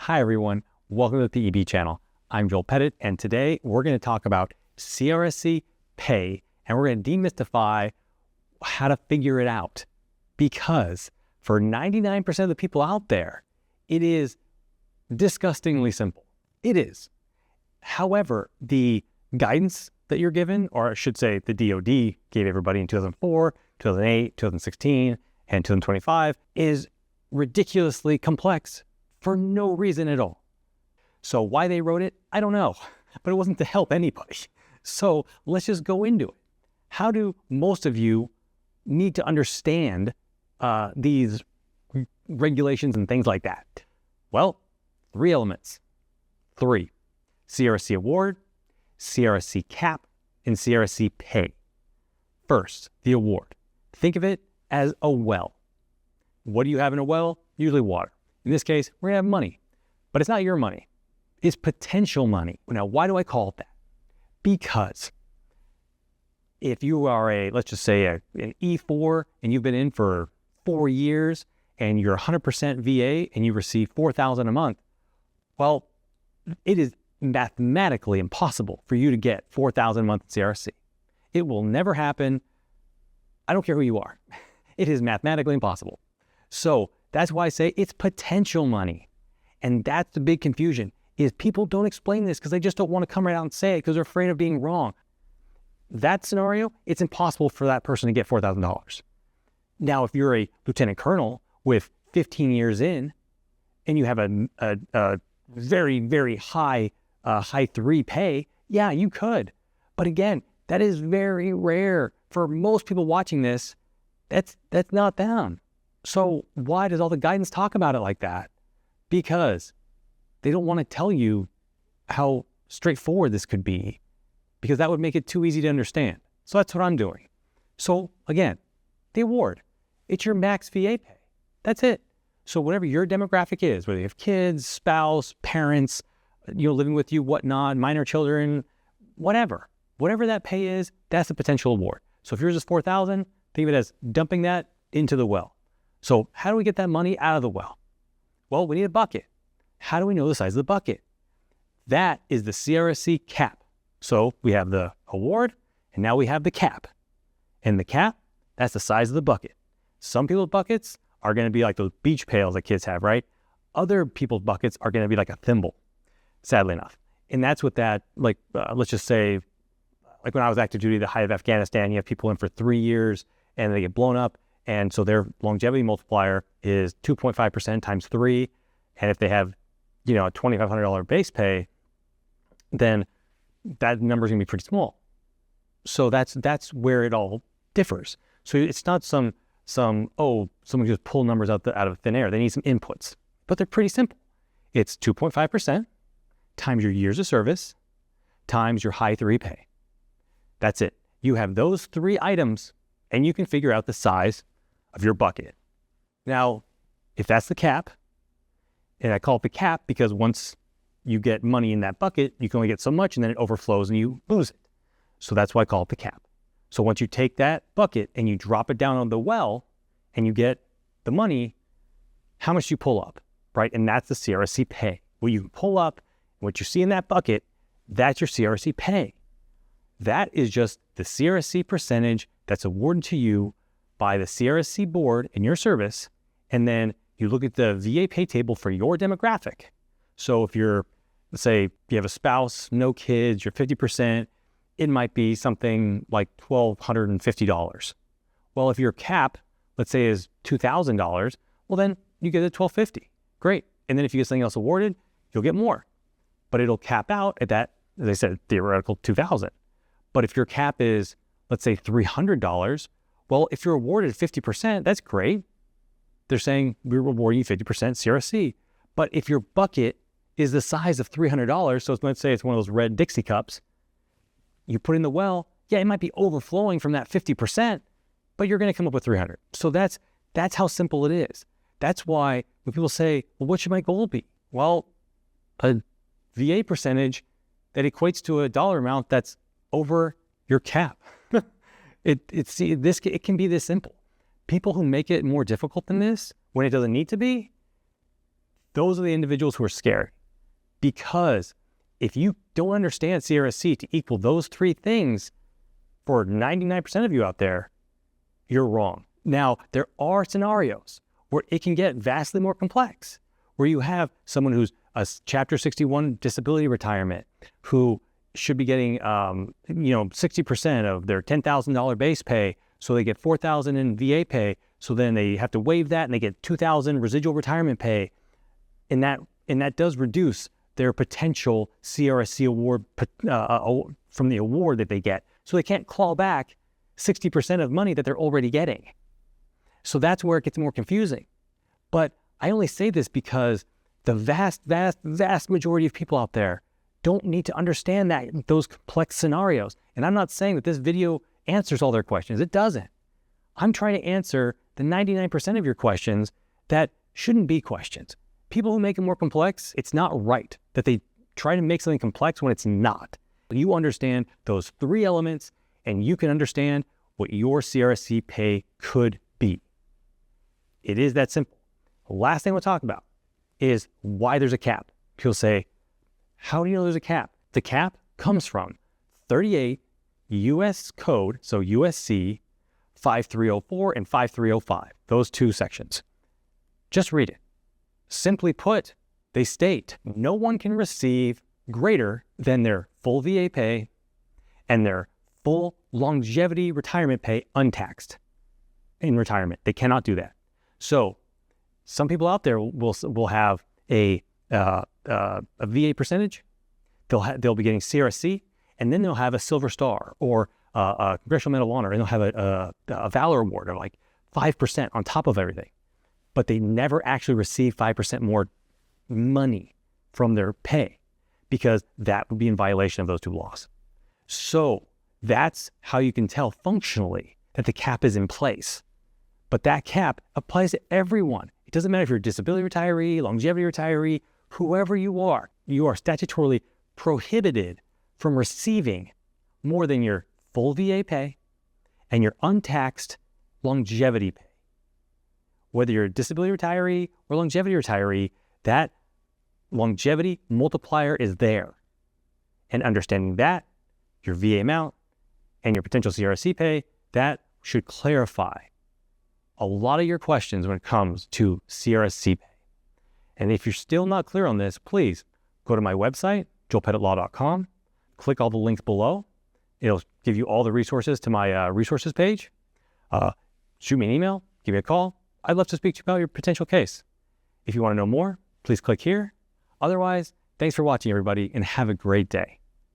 Hi everyone, welcome to the PEB channel. I'm Joel Pettit, and today we're going to talk about CRSC pay, and we're going to demystify how to figure it out. Because for 99% of the people out there, it is disgustingly simple. It is. However, the guidance that you're given, or I should say the DoD gave everybody in 2004, 2008, 2016, and 2025, is ridiculously complex for no reason at all. So why they wrote it, I don't know, but it wasn't to help anybody. So let's just go into it. How do most of you need to understand these regulations and things like that? Well, 3 elements. 3, CRSC award, CRSC cap, and CRSC pay. First, the award. Think of it as a well. What do you have in a well? Usually water. In this case, we're gonna have money, but it's not your money. It's potential money. Now, why do I call it that? Because if you are let's just say an E4 and you've been in for 4 years and you're 100% VA and you receive $4,000 a month, well, it is mathematically impossible for you to get $4,000 a month in CRSC. It will never happen. I don't care who you are. It is mathematically impossible. So that's why I say it's potential money. And that's the big confusion, is people don't explain this because they just don't want to come right out and say it because they're afraid of being wrong. That scenario, it's impossible for that person to get $4,000. Now, if you're a lieutenant colonel with 15 years in and you have a very, very high 3 pay, yeah, you could. But again, that is very rare. For most people watching this, that's not them. So why does all the guidance talk about it like that? Because they don't want to tell you how straightforward this could be, because that would make it too easy to understand. So that's what I'm doing. So again, the award, it's your max VA pay. That's it. So whatever your demographic is, whether you have kids, spouse, parents, living with you, whatnot, minor children, whatever that pay is, that's a potential award. So if yours is $4,000, think of it as dumping that into the well. So how do we get that money out of the well? Well, we need a bucket. How do we know the size of the bucket? That is the CRSC cap. So we have the award, and now we have the cap. And the cap, that's the size of the bucket. Some people's buckets are going to be like those beach pails that kids have, right? Other people's buckets are going to be like a thimble, sadly enough. And that's what that, let's just say, like when I was active duty, the height of Afghanistan, you have people in for 3 years and they get blown up. And so their longevity multiplier is 2.5% times 3. And if they have, a $2,500 base pay, then that number is going to be pretty small. So that's where it all differs. So it's not someone just pull numbers out of thin air. They need some inputs, but they're pretty simple. It's 2.5% times your years of service times your high 3 pay. That's it. You have those 3 items and you can figure out the size of your bucket. Now, if that's the cap, and I call it the cap because once you get money in that bucket, you can only get so much and then it overflows and you lose it. So that's why I call it the cap. So once you take that bucket and you drop it down on the well and you get the money, how much do you pull up, right? And that's the CRSC pay. What you pull up, what you see in that bucket, that's your CRSC pay. That is just the CRSC percentage that's awarded to you by the CRSC board in your service, and then you look at the VA pay table for your demographic. So if let's say you have a spouse, no kids, you're 50%, it might be something like $1,250. Well, if your cap, let's say, is $2,000, well, then you get it $1,250. Great. And then if you get something else awarded, you'll get more. But it'll cap out at that, as I said, theoretical $2,000. But if your cap is, let's say, $300, well, if you're awarded 50%, that's great. They're saying we're rewarding you 50% CRSC. But if your bucket is the size of $300, so let's say it's one of those red Dixie cups, you put in the well, yeah, it might be overflowing from that 50%, but you're going to come up with $300. So that's how simple it is. That's why when people say, well, what should my goal be? Well, a VA percentage that equates to a dollar amount that's over your cap. It can be this simple. People who make it more difficult than this, when it doesn't need to be, those are the individuals who are scared. Because if you don't understand CRSC to equal those three things, for 99% of you out there, you're wrong. Now, there are scenarios where it can get vastly more complex, where you have someone who's a Chapter 61 disability retirement, who should be getting 60% of their $10,000 base pay, so they get $4,000 in VA pay, so then they have to waive that and they get $2,000 residual retirement pay, and that does reduce their potential CRSC award from the award that they get. So they can't claw back 60% of money that they're already getting. So that's where it gets more confusing. But I only say this because the vast majority of people out there don't need to understand those complex scenarios. And I'm not saying that this video answers all their questions. It doesn't. I'm trying to answer the 99% of your questions that shouldn't be questions. People who make it more complex, it's not right that they try to make something complex when it's not. You understand those three elements, and you can understand what your CRSC pay could be. It is that simple. The last thing we'll talk about is why there's a cap. People say, how do you know there's a cap? The cap comes from 38 U.S. Code, so USC 5304 and 5305, those two sections. Just read it. Simply put, they state no one can receive greater than their full VA pay and their full longevity retirement pay untaxed in retirement. They cannot do that. So some people out there will have a VA percentage. They'll be getting CRSC, and then they'll have a Silver Star or a Congressional Medal of Honor, and they'll have a Valor Award of like 5% on top of everything. But they never actually receive 5% more money from their pay, because that would be in violation of those two laws. So that's how you can tell functionally that the cap is in place. But that cap applies to everyone. It doesn't matter if you're a disability retiree, longevity retiree, whoever you are statutorily prohibited from receiving more than your full VA pay and your untaxed longevity pay. Whether you're a disability retiree or longevity retiree, that longevity multiplier is there. And understanding that, your VA amount and your potential CRSC pay, that should clarify a lot of your questions when it comes to CRSC pay. And if you're still not clear on this, please go to my website, joelpettitlaw.com, click all the links below. It'll give you all the resources to my resources page. Shoot me an email, give me a call. I'd love to speak to you about your potential case. If you want to know more, please click here. Otherwise, thanks for watching, everybody, and have a great day.